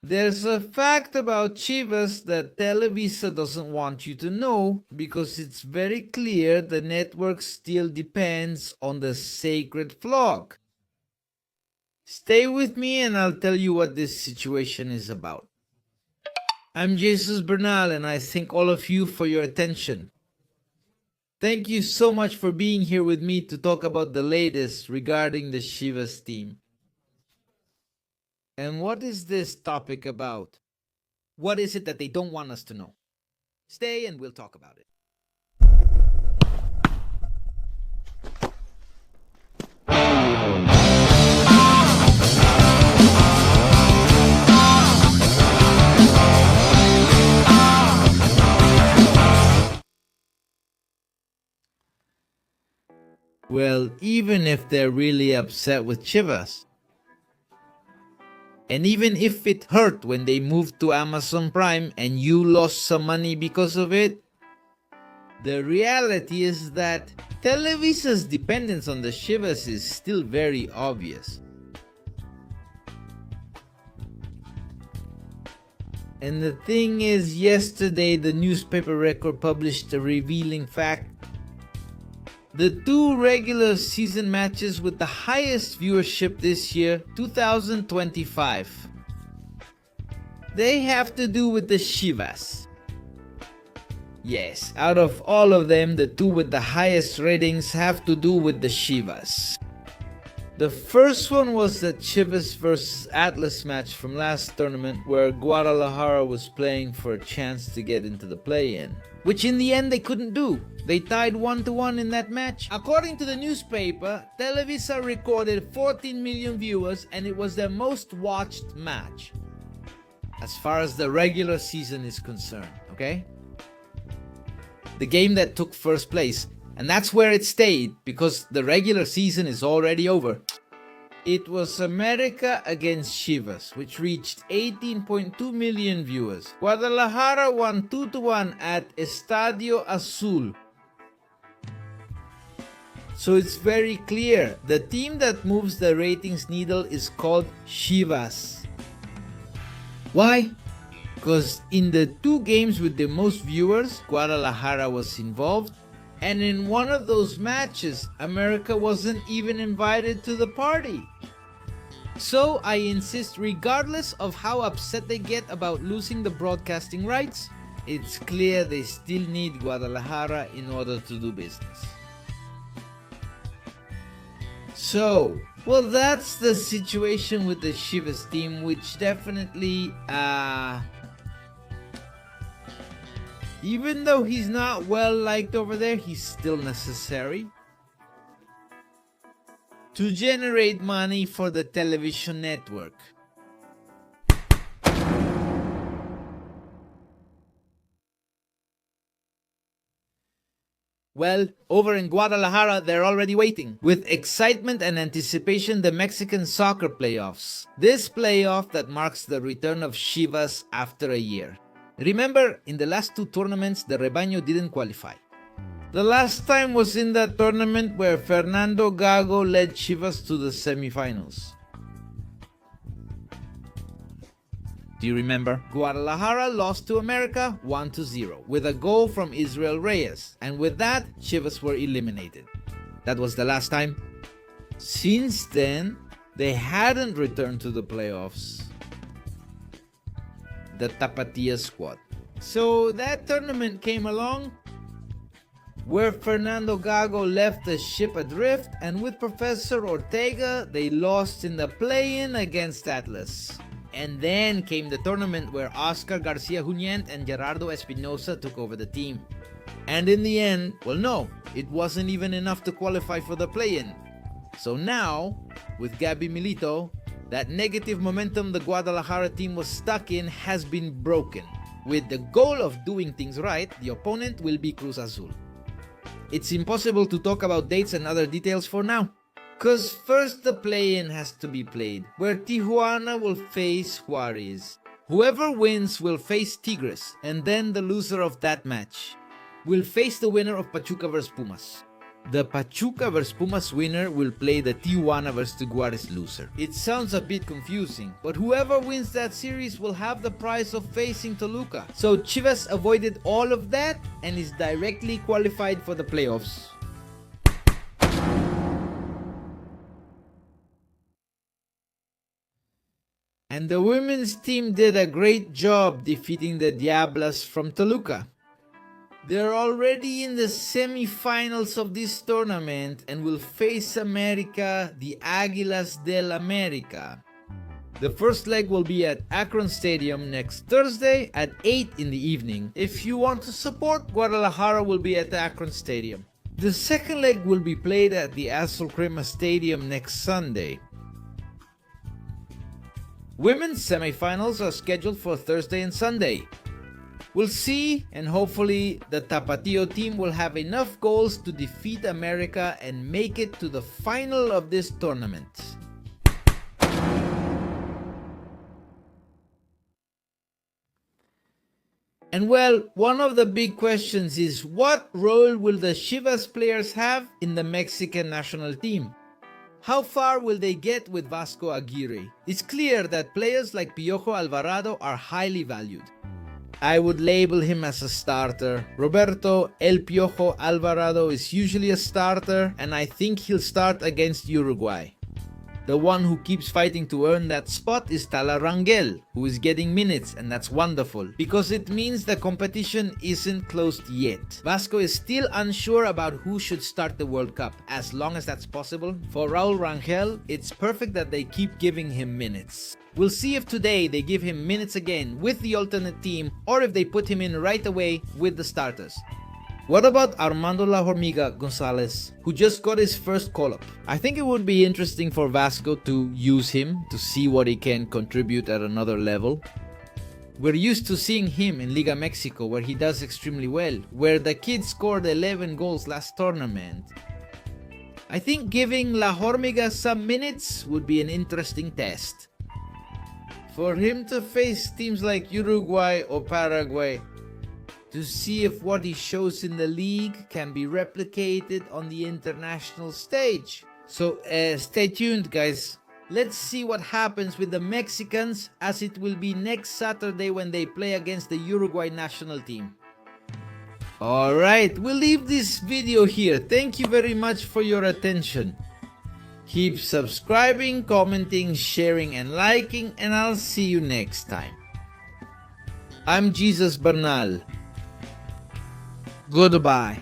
There's a fact about Chivas that Televisa doesn't want you to know because it's very clear the network still depends on the sacred flock. Stay with me and I'll tell you what this situation is about. I'm Jesus Bernal and I thank all of you for your attention. Thank you so much for being here with me to talk about the latest regarding the Chivas team. And what is this topic about? What is it that they don't want us to know? Stay and we'll talk about it. Well, even if they're really upset with Chivas, and even if it hurt when they moved to Amazon Prime and you lost some money because of it, the reality is that Televisa's dependence on the Chivas is still very obvious. And the thing is, yesterday the newspaper record published a revealing fact. The two regular season matches with the highest viewership this year, 2025, they have to do with the Chivas. Yes, out of all of them, the two with the highest ratings have to do with the Chivas. The first one was the Chivas vs Atlas match from last tournament where Guadalajara was playing for a chance to get into the play-in, which in the end they couldn't do. They tied 1-1 in that match. According to the newspaper, Televisa recorded 14 million viewers and it was their most watched match as far as the regular season is concerned, okay? The game that took first place, and that's where it stayed because the regular season is already over. It was America against Chivas, which reached 18.2 million viewers. Guadalajara won 2-1 at Estadio Azul. So it's very clear, the team that moves the ratings needle is called Chivas. Why? Because in the two games with the most viewers, Guadalajara was involved, and in one of those matches, America wasn't even invited to the party. So I insist, regardless of how upset they get about losing the broadcasting rights, it's clear they still need Guadalajara in order to do business. So, well, that's the situation with the Chivas team, which definitely, even though he's not well liked over there, he's still necessary to generate money for the television network. Well, over in Guadalajara, they're already waiting with excitement and anticipation the Mexican soccer playoffs. This playoff that marks the return of Chivas after a year. Remember, in the last two tournaments, the Rebaño didn't qualify. The last time was in that tournament where Fernando Gago led Chivas to the semifinals. Do you remember? Guadalajara lost to America 1-0 with a goal from Israel Reyes, and with that, Chivas were eliminated. That was the last time. Since then, they hadn't returned to the playoffs. The Tapatia squad. So that tournament came along where Fernando Gago left the ship adrift, and with Professor Ortega, they lost in the play-in against Atlas. And then came the tournament where Oscar Garcia Junyent and Gerardo Espinosa took over the team. And in the end, well, no, it wasn't even enough to qualify for the play-in. So now, with Gabby Milito, that negative momentum the Guadalajara team was stuck in has been broken. With the goal of doing things right, the opponent will be Cruz Azul. It's impossible to talk about dates and other details for now, cause first the play-in has to be played, where Tijuana will face Juarez. Whoever wins will face Tigres, and then the loser of that match will face the winner of Pachuca vs Pumas. The Pachuca vs Pumas winner will play the Tijuana vs Juarez loser. It sounds a bit confusing, but whoever wins that series will have the prize of facing Toluca. So Chivas avoided all of that and is directly qualified for the playoffs. And the women's team did a great job defeating the Diablas from Toluca. They're already in the semi-finals of this tournament and will face America, the Águilas del América. The first leg will be at Akron Stadium next Thursday at 8 in the evening. If you want to support, Guadalajara will be at the Akron Stadium. The second leg will be played at the Azul Crema Stadium next Sunday. Women's semifinals are scheduled for Thursday and Sunday. We'll see, and hopefully the Tapatio team will have enough goals to defeat America and make it to the final of this tournament. And well, one of the big questions is, what role will the Chivas players have in the Mexican national team? How far will they get with Vasco Aguirre? It's clear that players like Piojo Alvarado are highly valued. I would label him as a starter. Roberto El Piojo Alvarado is usually a starter, and I think he'll start against Uruguay. The one who keeps fighting to earn that spot is Tala Rangel, who is getting minutes, and that's wonderful, because it means the competition isn't closed yet. Vasco is still unsure about who should start the World Cup. As long as that's possible, for Raul Rangel, it's perfect that they keep giving him minutes. We'll see if today they give him minutes again with the alternate team, or if they put him in right away with the starters. What about Armando La Hormiga Gonzalez, who just got his first call-up? I think it would be interesting for Vasco to use him to see what he can contribute at another level. We're used to seeing him in Liga Mexico, where he does extremely well, where the kid scored 11 goals last tournament. I think giving La Hormiga some minutes would be an interesting test. For him to face teams like Uruguay or Paraguay, to see if what he shows in the league can be replicated on the international stage. So stay tuned, guys. Let's see what happens with the Mexicans, as it will be next Saturday when they play against the Uruguay national team. Alright, we'll leave this video here. Thank you very much for your attention. Keep subscribing, commenting, sharing, and liking, and I'll see you next time. I'm Jesus Bernal. Goodbye.